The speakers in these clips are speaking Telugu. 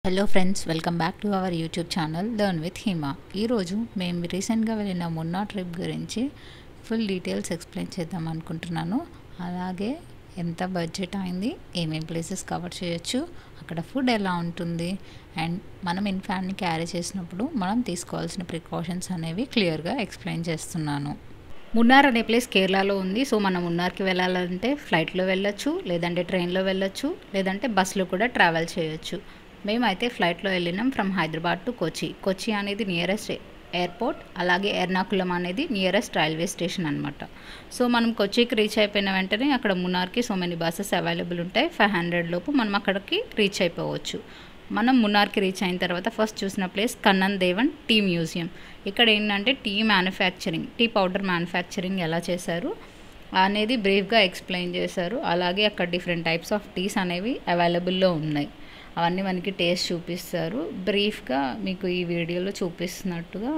Hello friends, welcome back to our YouTube channel learn with Hima. ఈరోజు మేము రీసెంట్గా వెళ్ళిన మున్నార్ ట్రిప్ గురించి ఫుల్ డీటెయిల్స్ ఎక్స్ప్లెయిన్ చేద్దాం అనుకుంటున్నాను. అలాగే ఎంత బడ్జెట్ అయింది, ఏమేం ప్లేసెస్ కవర్ చేయొచ్చు, అక్కడ ఫుడ్ ఎలా ఉంటుంది, అండ్ మనం ఇన్ఫాంట్ని క్యారీ చేసినప్పుడు మనం తీసుకోవాల్సిన ప్రికాషన్స్ అనేవి క్లియర్గా ఎక్స్ప్లెయిన్ చేస్తున్నాను. మున్నార్ అనే ప్లేస్ కేరళలో ఉంది. సో మనం మున్నార్కి వెళ్ళాలంటే ఫ్లైట్లో వెళ్ళొచ్చు, లేదంటే ట్రైన్లో వెళ్ళొచ్చు, లేదంటే బస్సులో కూడా ట్రావెల్ చేయొచ్చు. మేమైతే ఫ్లైట్లో వెళ్ళినాం ఫ్రమ్ హైదరాబాద్ టు కొచ్చి. కొచ్చి అనేది నియరెస్ట్ ఎయిర్పోర్ట్, అలాగే ఎర్నాకుళం అనేది నియరెస్ట్ రైల్వే స్టేషన్ అనమాట. సో మనం కొచ్చికి రీచ్ అయిపోయిన వెంటనే అక్కడ మున్నార్కి సో మెనీ బస్సెస్ అవైలబుల్ ఉంటాయి. 500 లోపు మనం అక్కడికి రీచ్ అయిపోవచ్చు. మనం మున్నార్కి రీచ్ అయిన తర్వాత ఫస్ట్ చూసిన place Kannan Devan tea museum. ఇక్కడ ఏంటంటే tea manufacturing, tea powder manufacturing ఎలా చేశారు అనేది బ్రీఫ్గా ఎక్స్ప్లెయిన్ చేశారు. అలాగే అక్కడ డిఫరెంట్ టైప్స్ ఆఫ్ టీస్ అనేవి అవైలబుల్లో ఉన్నాయి. అవన్నీ మనకి టేస్ట్ చూపిస్తారు. బ్రీఫ్గా మీకు ఈ వీడియోలో చూపిస్తున్నట్టుగా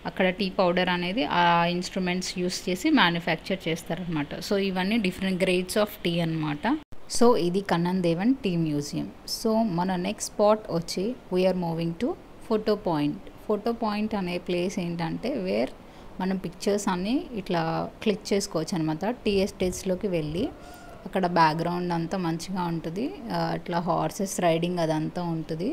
అక్కడ టీ పౌడర్ అనేది ఆ ఇన్స్ట్రుమెంట్స్ యూస్ చేసి మ్యానుఫ్యాక్చర్ చేస్తారనమాట. సో ఇవన్నీ డిఫరెంట్ గ్రేడ్స్ ఆఫ్ టీ అనమాట. సో ఇది Kannan Devan tea museum. So మన నెక్స్ట్ స్పాట్ వచ్చి we are moving to photo point. Photo point అనే ప్లేస్ ఏంటంటే వేర్ మనం పిక్చర్స్ అన్నీ ఇట్లా క్లిక్ చేసుకోవచ్చు అనమాట. టీ ఎస్టేట్స్లోకి వెళ్ళి అక్కడ బ్యాక్గ్రౌండ్ అంతా మంచిగా ఉంటుంది. అట్లా హార్సెస్ రైడింగ్ అదంతా ఉంటుంది.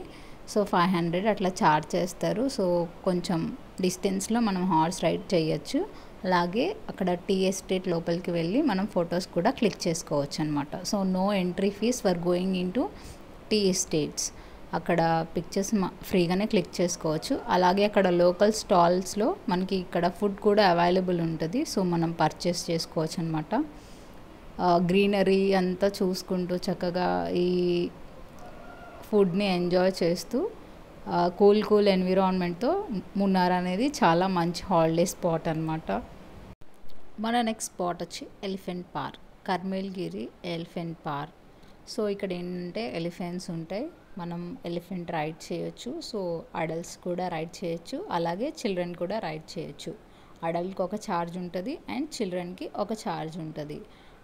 సో 500 అట్లా ఛార్జ్ చేస్తారు. సో కొంచెం డిస్టెన్స్లో మనం హార్స్ రైడ్ చేయొచ్చు. అలాగే అక్కడ టీ ఎస్టేట్ లోపలికి వెళ్ళి మనం ఫొటోస్ కూడా క్లిక్ చేసుకోవచ్చు అనమాట. So no entry fees for going in to tea estates. అక్కడ పిక్చర్స్ ఫ్రీగానే క్లిక్ చేసుకోవచ్చు. అలాగే అక్కడ లోకల్ స్టాల్స్లో మనకి ఇక్కడ ఫుడ్ కూడా అవైలబుల్ ఉంటుంది. సో మనం పర్చేస్ చేసుకోవచ్చు అనమాట. గ్రీనరీ అంతా చూసుకుంటూ చక్కగా ఈ ఫుడ్ని ఎంజాయ్ చేస్తూ కూల్ ఎన్విరాన్మెంట్తో మున్నార్ అనేది చాలా మంచి హాలిడే స్పాట్ అనమాట. మన నెక్స్ట్ స్పాట్ వచ్చి elephant park, Carmelagiri elephant park. So ఇక్కడ ఏంటంటే ఎలిఫెంట్స్ ఉంటాయి, మనం ఎలిఫెంట్ రైడ్ చేయొచ్చు. సో అడల్ట్స్ కూడా రైడ్ చేయొచ్చు, అలాగే చిల్డ్రన్ కూడా రైడ్ చేయొచ్చు. అడల్ట్కి ఒక ఛార్జ్ ఉంటుంది అండ్ చిల్డ్రన్కి ఒక ఛార్జ్ ఉంటుంది.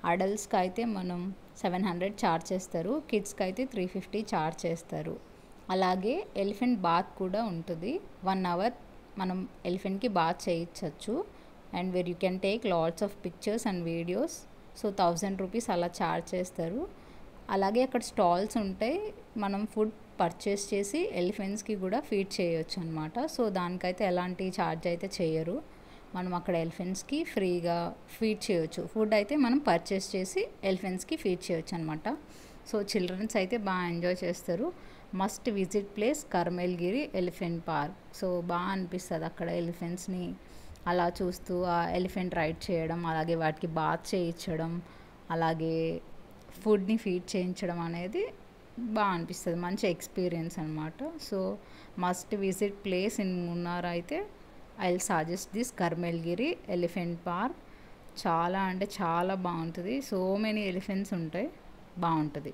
అడల్ట్స్కి అయితే మనం 700 ఛార్జ్ చేస్తారు, కిడ్స్కి అయితే 350 ఛార్జ్ చేస్తారు. అలాగే ఎలిఫెంట్ బాత్ కూడా ఉంటుంది. 1 అవర్ మనం ఎలిఫెంట్కి బాత్ చేయించవచ్చు. And where you can take lots of pictures and videos. So 1000 rupees అలా ఛార్జ్ చేస్తారు. అలాగే అక్కడ స్టాల్స్ ఉంటాయి, మనం ఫుడ్ పర్చేస్ చేసి ఎలిఫెంట్స్కి కూడా ఫీడ్ చేయొచ్చు అనమాట. సో దానికైతే ఎలాంటి ఛార్జ్ అయితే చేయరు. మనం అక్కడ ఎలిఫెంట్స్కి ఫ్రీగా ఫీడ్ చేయొచ్చు. ఫుడ్ అయితే మనం పర్చేస్ చేసి ఎలిఫెంట్స్కి ఫీడ్ చేయొచ్చు అనమాట. సో చిల్డ్రన్స్ అయితే బాగా ఎంజాయ్ చేస్తారు. Must visit place Carmelagiri elephant park. So బాగా అనిపిస్తుంది అక్కడ ఎలిఫెంట్స్ని అలా చూస్తూ ఆ ఎలిఫెంట్ రైడ్ చేయడం, అలాగే వాటికి బాత్ చేయించడం, అలాగే ఫుడ్ని ఫీడ్ చేయించడం అనేది బాగా అనిపిస్తుంది. మంచి ఎక్స్పీరియన్స్ అనమాట. So must visit place in Munnar అయితే I will suggest this Carmelagiri elephant park. చాలా అంటే చాలా బాగుంటుంది. సో మెనీ ఎలిఫెంట్స్ ఉంటాయి, బాగుంటుంది.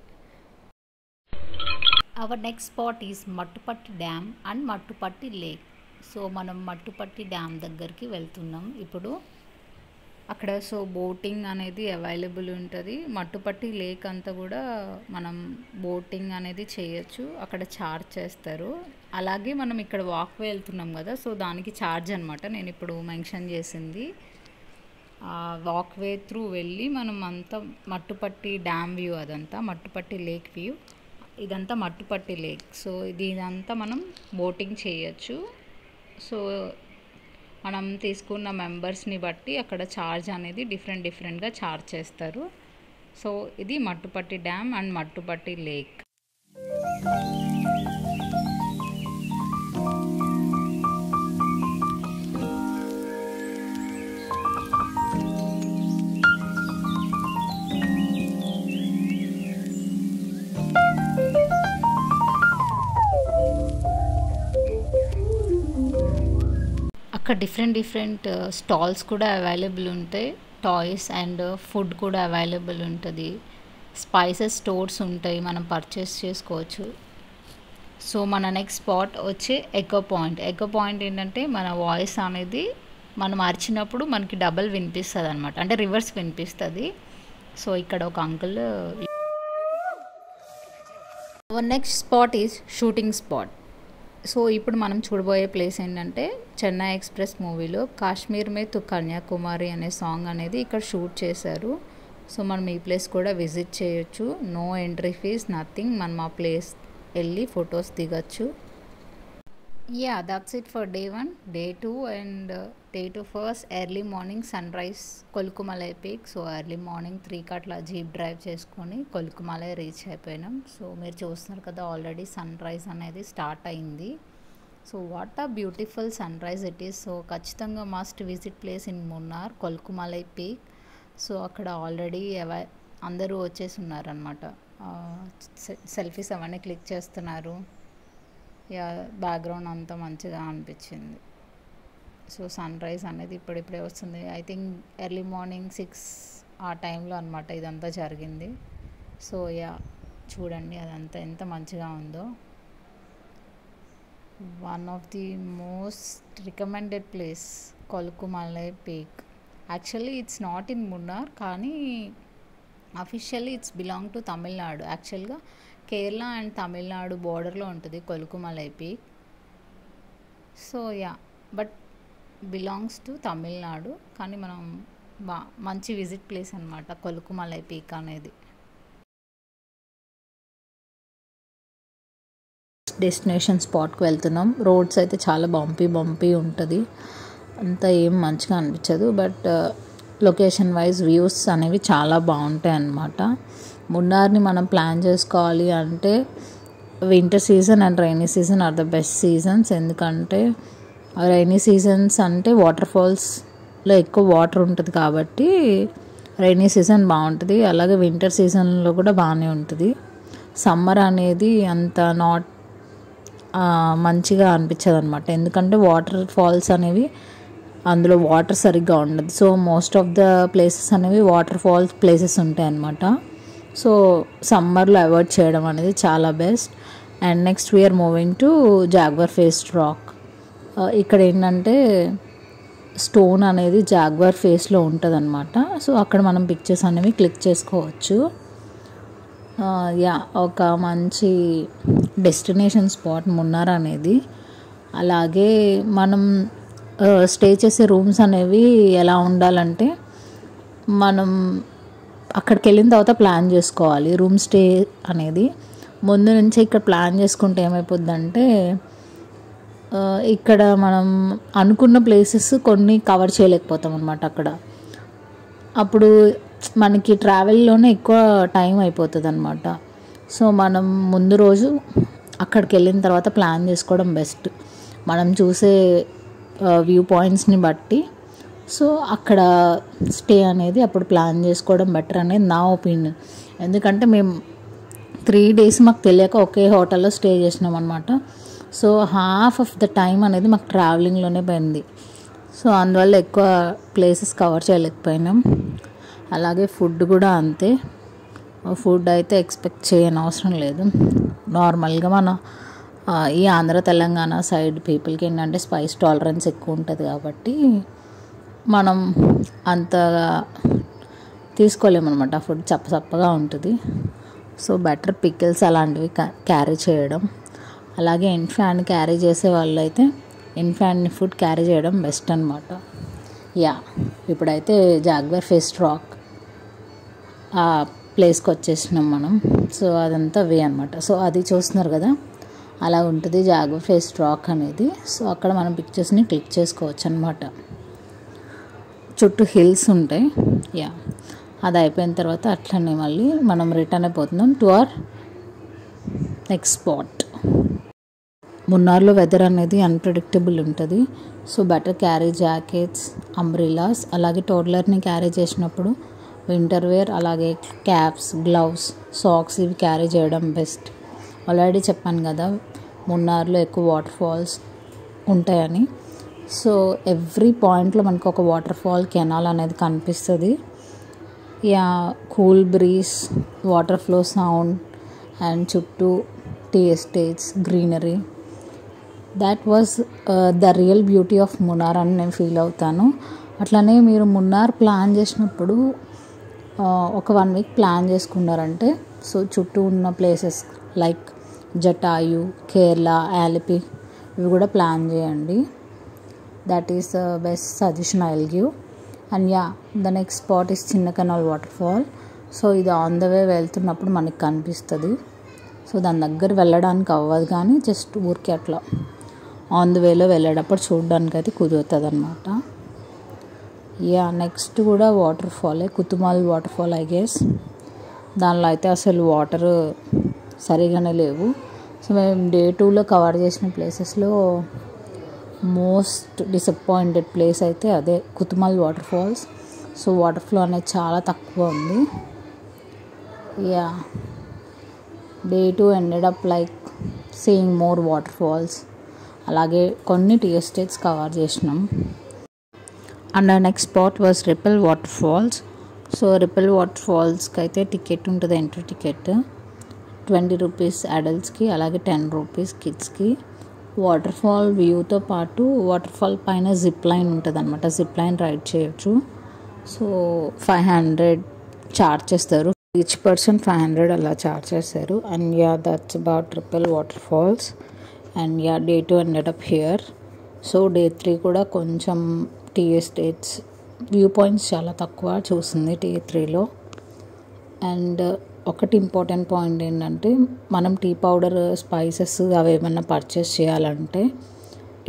Our next spot is Mattupetty dam and Mattupetty lake. So మనం మట్టుపట్టి డ్యామ్ దగ్గరికి వెళ్తున్నాం ఇప్పుడు. అక్కడ సో బోటింగ్ అనేది అవైలబుల్ ఉంటుంది. మట్టుపట్టి లేక్ అంతా కూడా మనం బోటింగ్ అనేది చేయొచ్చు, అక్కడ ఛార్జ్ చేస్తారు. అలాగే మనం ఇక్కడ వాక్వే వెళ్తున్నాం కదా, సో దానికి ఛార్జ్ అనమాట. నేను ఇప్పుడు మెన్షన్ చేసింది వాక్వే త్రూ వెళ్ళి మనం అంతా మట్టుపట్టి డ్యామ్ వ్యూ, అదంతా మట్టుపట్టి లేక్ వ్యూ, ఇదంతా మట్టుపట్టి లేక్. సో ఇదంతా మనం బోటింగ్ చేయొచ్చు. సో మనం తీసుకున్న మెంబర్స్ని బట్టి అక్కడ ఛార్జ్ అనేది డిఫరెంట్గా ఛార్జ్ చేస్తారు. సో ఇది మట్టుపట్టి డ్యామ్ అండ్ మట్టుపట్టి లేక్. అక్కడ డిఫరెంట్ స్టాల్స్ కూడా అవైలబుల్ ఉంటాయి. టాయ్స్ అండ్ ఫుడ్ కూడా అవైలబుల్ ఉంటుంది. స్పైసెస్ స్టోర్స్ ఉంటాయి, మనం పర్చేస్ చేసుకోవచ్చు. సో మన నెక్స్ట్ స్పాట్ వచ్చి ఎకో పాయింట్. ఎకో పాయింట్ ఏంటంటే మన వాయిస్ అనేది మనం అరిచినప్పుడు మనకి డబల్ వినిపిస్తుంది అనమాట, అంటే రివర్స్ వినిపిస్తుంది. సో ఇక్కడ ఒక uncle hour next spot is shooting spot. So ఇప్పుడు మనం చూడబోయే ప్లేస్ ఏంటంటే చెన్నై ఎక్స్ప్రెస్ మూవీలో కాశ్మీర్ మే తు కన్యాకుమారి అనే సాంగ్ అనేది ఇక్కడ షూట్ చేశారు. సో మనం ఈ ప్లేస్ కూడా విజిట్ చేయొచ్చు. No entry fees, nothing. మనం ఆ ప్లేస్ వెళ్ళి ఫొటోస్ దిగచ్చు. Yeah, that's it for day 1. Day 2 and day 2 first early morning sunrise Kolukkumalai peak. So early morning 3కి అట్లా జీప్ డ్రైవ్ చేసుకొని కొలుకుమలై రీచ్ అయిపోయినాం. సో మీరు చూస్తున్నారు కదా, ఆల్రెడీ సన్ రైజ్ అనేది స్టార్ట్ అయింది. So what a beautiful sunrise it is. So ఖచ్చితంగా must visit place in Munnar, Kolukkumalai peak. So అక్కడ ఆల్రెడీ అందరూ వచ్చేసి ఉన్నారనమాట. సెల్ఫీస్ అవన్నీ క్లిక్ చేస్తున్నారు. యా, బ్యాక్గ్రౌండ్ అంతా మంచిగా అనిపించింది. సో సన్ రైజ్ అనేది ఇప్పుడిప్పుడే వస్తుంది. ఐ థింక్ ఎర్లీ మార్నింగ్ 6 ఆ టైంలో అనమాట ఇదంతా జరిగింది. సో యా, చూడండి అదంతా ఎంత మంచిగా ఉందో. One of the most recommended place Kolukkumalai peak. Actually it's not in Munnar, కానీ officially it's belong to Tamil Nadu. యాక్చువల్గా కేరళ అండ్ తమిళనాడు బోర్డర్లో ఉంటుంది Kolukkumalai peak. So yeah, but belongs to Tamil Nadu. కానీ మనం మంచి విజిట్ ప్లేస్ అనమాట కొలుకుమలై పీక్ అనేది. డెస్టినేషన్ స్పాట్కి వెళ్తున్నాం. రోడ్స్ అయితే చాలా బంపీ ఉంటుంది, అంతా ఏం మంచిగా అనిపించదు. బట్ లొకేషన్ వైజ్ వ్యూస్ అనేవి చాలా బాగుంటాయి అన్నమాట. మున్నార్ని మనం ప్లాన్ చేసుకోవాలి అంటే winter season and rainy season are the best seasons. ఎందుకంటే రైనీ సీజన్స్ అంటే వాటర్ ఫాల్స్లో ఎక్కువ వాటర్ ఉంటుంది కాబట్టి రైనీ సీజన్ బాగుంటుంది. అలాగే వింటర్ సీజన్లో కూడా బాగానే ఉంటుంది. సమ్మర్ అనేది అంత మంచిగా అనిపించదు అనమాట. ఎందుకంటే వాటర్ ఫాల్స్ అనేవి అందులో వాటర్ సరిగ్గా ఉండదు. So most of the places అనేవి వాటర్ ఫాల్స్ ప్లేసెస్ ఉంటాయి అన్నమాట. సో సమ్మర్లో అవాయిడ్ చేయడం అనేది చాలా best. And next we are moving to jaguar face rock. ఇక్కడ ఏంటంటే స్టోన్ అనేది జాగ్వర్ ఫేస్లో ఉంటుంది అనమాట. సో అక్కడ మనం పిక్చర్స్ అనేవి క్లిక్ చేసుకోవచ్చు. యా, ఒక మంచి డెస్టినేషన్ స్పాట్ మున్నార్ అనేది. అలాగే మనం స్టే చేసే రూమ్స్ అనేవి ఎలా ఉండాలంటే మనం అక్కడికి వెళ్ళిన తర్వాత ప్లాన్ చేసుకోవాలి రూమ్ స్టే అనేది. ముందు నుంచి ఇక్కడ ప్లాన్ చేసుకుంటే ఏమైపోద్దంటే ఇక్కడ మనం అనుకున్న ప్లేసెస్ కొన్ని కవర్ చేయలేకపోతాం అనమాట అక్కడ. అప్పుడు మనకి ట్రావెల్లోనే ఎక్కువ టైం అయిపోతుంది అనమాట. సో మనం ముందు రోజు అక్కడికి వెళ్ళిన తర్వాత ప్లాన్ చేసుకోవడం బెస్ట్. మనం చూసే వ్యూ పాయింట్స్ని బట్టి సో అక్కడ స్టే అనేది అప్పుడు ప్లాన్ చేసుకోవడం బెటర్ అనేది నా ఒపీనియన్. ఎందుకంటే మేము 3 days మాకు తెలియక ఒకే హోటల్లో స్టే చేసినాం అనమాట. So half of the time అనేది మాకు ట్రావెలింగ్లోనే పోయింది. సో అందువల్ల ఎక్కువ ప్లేసెస్ కవర్ చేయలేకపోయినాం. అలాగే ఫుడ్ కూడా అంతే. ఫుడ్ అయితే ఎక్స్పెక్ట్ చేయని అవసరం లేదు. నార్మల్గా మన ఈ ఆంధ్ర తెలంగాణ సైడ్ పీపుల్కి ఏంటంటే స్పైస్ టాలరెన్స్ ఎక్కువ ఉంటుంది కాబట్టి మనం అంతగా తీసుకోలేమన్నమాట. ఫుడ్ చప్పగా ఉంటుంది. సో బెటర్ పికిల్స్ అలాంటివి క్యారీ చేయడం. అలాగే ఇన్ఫాంట్ క్యారీ చేసే వాళ్ళు అయితే ఇన్ఫాంట్ ఫుడ్ క్యారీ చేయడం బెస్ట్ అనమాట. యా, ఇప్పుడైతే జాగ్వర్ ఫేస్ రాక్ ఆ ప్లేస్కి వచ్చేసినాం మనం. సో అదంతా వే అనమాట. సో అది చూస్తున్నారు కదా, అలా ఉంటుంది జాగ్వర్ ఫేస్ రాక్ అనేది. సో అక్కడ మనం పిక్చర్స్ని క్లిక్ చేసుకోవచ్చు అనమాట. చుట్టూ హిల్స్ ఉంటాయి. యా, అది అయిపోయిన తర్వాత అట్లనే మళ్ళీ మనం రిటర్న్ అయిపోతున్నాం టు అవర్ నెక్స్ట్ స్పాట్. మున్నార్లో వెదర్ అనేది అన్ప్రెడిక్టబుల్ ఉంటుంది. So better carry jackets, umbrellas. అలాగే టోడ్లర్ని క్యారీ చేసినప్పుడు వింటర్ వేర్, అలాగే క్యాప్స్, గ్లవ్స్, సాక్స్ ఇవి క్యారీ చేయడం బెస్ట్. ఆల్రెడీ చెప్పాను కదా మున్నార్లో ఎక్కువ వాటర్ ఫాల్స్ ఉంటాయని. సో ఎవ్రీ పాయింట్లో మనకు ఒక వాటర్ ఫాల్ కెనాల్ అనేది కనిపిస్తుంది. Yeah, cool breeze, water flow sound and చుట్టూ tea estates, greenery. That was the real beauty of Munnar అని నేను ఫీల్ అవుతాను. అట్లనే మీరు మున్నార్ ప్లాన్ చేసినప్పుడు ఒక 1 week ప్లాన్ చేసుకున్నారంటే సో చుట్టూ ఉన్న ప్లేసెస్ లైక్ జటాయు, కేరళ, ఆలిపి ఇవి కూడా ప్లాన్ చేయండి. That is the best suggestion I will give. And the next spot is చిన్న కెనాల్ వాటర్ ఫాల్. సో ఇది ఆన్ ద వే వెళ్తున్నప్పుడు మనకి కనిపిస్తుంది. సో దాని దగ్గర వెళ్ళడానికి అవ్వదు, కానీ జస్ట్ ఊరికే అట్లా ఆన్ ద వేలో వెళ్ళేటప్పుడు చూడడానికి అయితే కుదురుతుంది అనమాట. నెక్స్ట్ కూడా వాటర్ ఫాలే, Kuthumal water fall I guess. దానిలో అయితే అసలు వాటర్ సరిగానే లేవు. సో మేము డే 2లో కవర్ చేసిన ప్లేసెస్లో మోస్ట్ డిసప్పాయింటెడ్ ప్లేస్ అయితే అదే Kuthumal water falls. So water flow అనేది చాలా తక్కువ ఉంది. Day 2 ended up like seeing more water falls. అలాగే కొన్ని టీ ఎస్టేట్స్ కవర్ చేసినాం. And next spot was Ripple water falls. So Ripple water ఫాల్స్కి అయితే టికెట్ ఉంటుంది, ఎంట్రీ టికెట్ 20 రూపీస్ అడల్ట్స్కి, అలాగే 10 రూపీస్ కిడ్స్కి. వాటర్ ఫాల్ వ్యూతో పాటు వాటర్ ఫాల్ పైన జిప్ లైన్ ఉంటుంది అనమాట, జిప్ లైన్ రైడ్ చేయొచ్చు. సో 500 చార్జ్ చేస్తారు, ఈచ్ పర్సన్ 500 అలా చార్జ్ చేస్తారు. And that's about ripple water falls. And day 2 ended up here. So day 3 కూడా కొంచెం టీ ఎస్టేట్స్ వ్యూ పాయింట్స్ చాలా తక్కువ చూస్తుంది టీ 3లో. అండ్ ఒకటి ఇంపార్టెంట్ పాయింట్ ఏంటంటే, మనం టీ పౌడర్, స్పైసెస్ అవి ఏమన్నా పర్చేస్ చేయాలంటే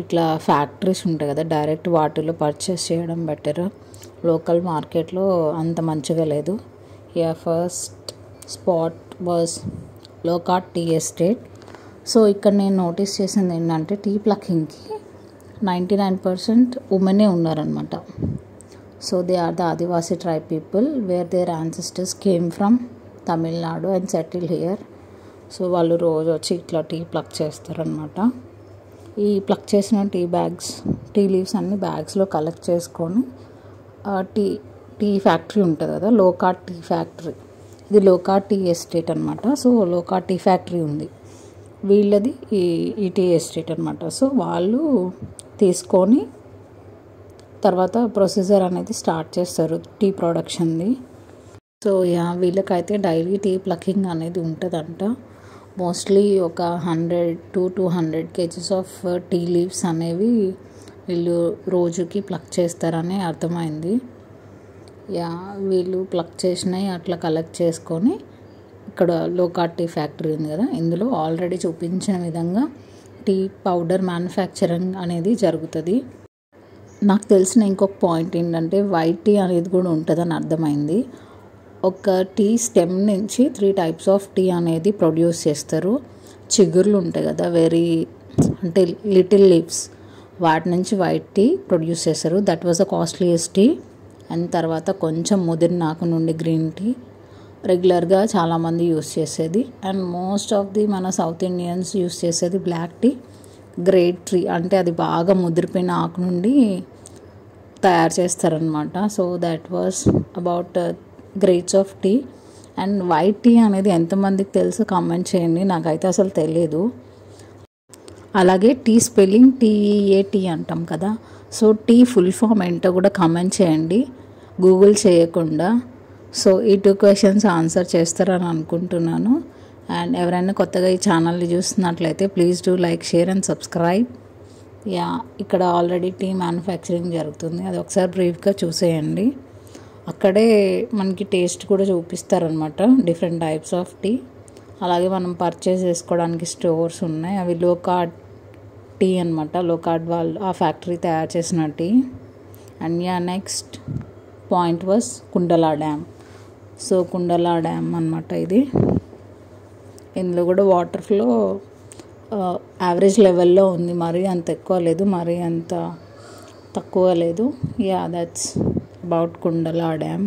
ఇట్లా ఫ్యాక్టరీస్ ఉంటాయి కదా, డైరెక్ట్ వాటిలో పర్చేస్ చేయడం బెటర్. లోకల్ మార్కెట్లో అంత మంచిగా లేదు. First spot was Lockhart tea estate. So ఇక్కడ నేను నోటీస్ చేసింది ఏంటంటే, టీ ప్లకింగ్కి 99% ఉమెనే ఉన్నారనమాట. So they are the Adivasi tribe people where their ancestors came from Tamil Nadu and settle here. సో వాళ్ళు రోజు వచ్చి ఇట్లా టీ ప్లక్ చేస్తారనమాట. ఈ ప్లక్ చేసిన టీ బ్యాగ్స్, టీ లీవ్స్ అన్ని బ్యాగ్స్లో కలెక్ట్ చేసుకొని టీ ఫ్యాక్టరీ ఉంటుంది కదా, లోకాట్ టీ ఫ్యాక్టరీ, ఇది లోకాట్ టీ ఎస్టేట్ అనమాట. సో లోకాట్ టీ ఫ్యాక్టరీ ఉంది, వీళ్ళది ఈ టీ ఎస్టేట్ అనమాట. సో వాళ్ళు తీసుకొని తర్వాత ప్రొసీజర్ అనేది స్టార్ట్ చేస్తారు టీ ప్రొడక్షన్ది. సో వీళ్ళకైతే డైలీ టీ ప్లకింగ్ అనేది ఉంటుందంట. మోస్ట్లీ ఒక 100 to 200 kgs of tea leaves అనేవి వీళ్ళు రోజుకి ప్లక్ చేస్తారని అర్థమైంది. వీళ్ళు ప్లక్ చేసినవి అట్లా కలెక్ట్ చేసుకొని ఇక్కడ లోకాట్ టీ ఫ్యాక్టరీ ఉంది కదా, ఇందులో ఆల్రెడీ చూపించిన విధంగా టీ పౌడర్ మ్యానుఫ్యాక్చరింగ్ అనేది జరుగుతుంది. నాకు తెలిసిన ఇంకొక పాయింట్ ఏంటంటే, వైట్ టీ అనేది కూడా ఉంటుందని అర్థమైంది. ఒక టీ స్టెమ్ నుంచి 3 types ఆఫ్ టీ అనేది ప్రొడ్యూస్ చేస్తారు. చిగుర్లు ఉంటాయి కదా, అంటే లిటిల్ లీవ్స్, వాటి నుంచి వైట్ టీ ప్రొడ్యూస్ చేస్తారు. That was the costliest tea. అండ్ తర్వాత కొంచెం ముదిరిన ఆకు నుండి గ్రీన్ టీ రెగ్యులర్గా చాలామంది యూస్ చేసేది. అండ్ మోస్ట్ ఆఫ్ ది మన సౌత్ ఇండియన్స్ యూస్ చేసేది బ్లాక్ టీ, గ్రేట్ టీ, అంటే అది బాగా ముదిరిపోయిన ఆకు నుండి తయారు చేస్తారనమాట. So that was about grades of tea. And white tea అనేది ఎంతమందికి తెలుసు కామెంట్ చేయండి, నాకైతే అసలు తెలియదు. అలాగే టీ స్పెల్లింగ్ TEAT అంటాం కదా, సో టీ ఫుల్ ఫామ్ ఏంటో కూడా కామెంట్ చేయండి గూగుల్ చేయకుండా. సో ఈ 2 questions ఆన్సర్ చేస్తారని అనుకుంటున్నాను. అండ్ ఎవరైనా కొత్తగా ఈ ఛానల్ని చూస్తున్నట్లయితే please do like, share and subscribe. ఇక్కడ ఆల్రెడీ టీ మ్యానుఫ్యాక్చరింగ్ జరుగుతుంది, అది ఒకసారి బ్రీఫ్గా చూసేయండి. అక్కడే మనకి టేస్ట్ కూడా చూపిస్తారనమాట, డిఫరెంట్ టైప్స్ ఆఫ్ టీ. అలాగే మనం పర్చేస్ చేసుకోవడానికి స్టోర్స్ ఉన్నాయి, అవి లోకాట్ టీ అనమాట, లోకాట్ వాళ్ళు ఆ ఫ్యాక్టరీ తయారు చేసిన tea. And next point was Kundala dam. So Kundala dam అనమాట ఇది. ఇందులో కూడా వాటర్ ఫ్లో యావరేజ్ లెవెల్లో ఉంది, మరీ అంత ఎక్కువ లేదు, మరీ అంత తక్కువ లేదు. That's about Kundala dam.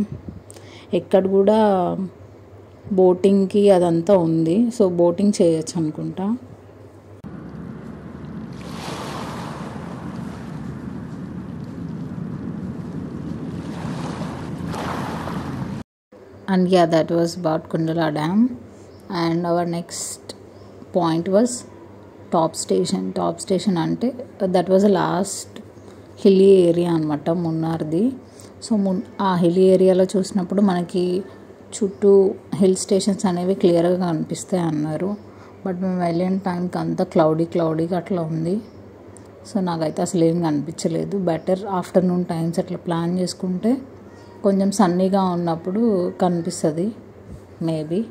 ఇక్కడ కూడా బోటింగ్కి అదంతా ఉంది, సో బోటింగ్ చేయొచ్చు అనుకుంటా. And that was about Kundala Dam. And our next point was top station. Top station ante that was the last hilly area అనమాట మున్నార్ది. సో ఆ హిల్లీ ఏరియాలో చూసినప్పుడు మనకి చుట్టూ హిల్ స్టేషన్స్ అనేవి క్లియర్గా కనిపిస్తాయి అన్నారు. బట్ మేము వెళ్ళిన టైంకి అంతా క్లౌడీగా అట్లా ఉంది. సో నాకైతే అసలు ఏం కనిపించలేదు. బెటర్ ఆఫ్టర్నూన్ టైమ్స్ అట్లా ప్లాన్ చేసుకుంటే కొంచెం సన్నీగా ఉన్నప్పుడు కనిపిస్తుంది maybe.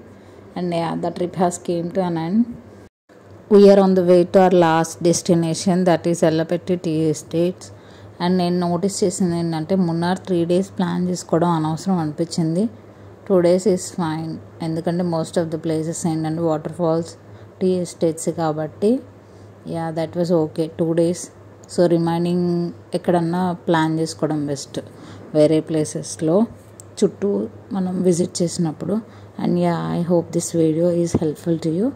And the trip has come to an end. We're on the way to our last destination, that is Yellapatty tea estates. And నేను నోటీస్ చేసింది ఏంటంటే మున్నార్ 3 days ప్లాన్ చేసుకోవడం అనవసరం అనిపించింది. 2 days ఈజ్ ఫైన్. ఎందుకంటే మోస్ట్ ఆఫ్ ద ప్లేసెస్ ఏంటంటే వాటర్ ఫాల్స్, టీ ఎస్టేట్స్ కాబట్టి that was okay 2 days. So remaining ఎక్కడన్నా ప్లాన్ చేసుకోవడం బెస్ట్ వేరే ప్లేసెస్లో చుట్టూ మనం విజిట్ చేసినప్పుడు. And I hope this video is helpful to you.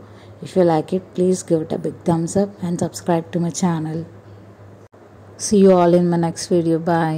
If you like it, please give it a big thumbs up and subscribe to my channel. See you all in my next video. Bye.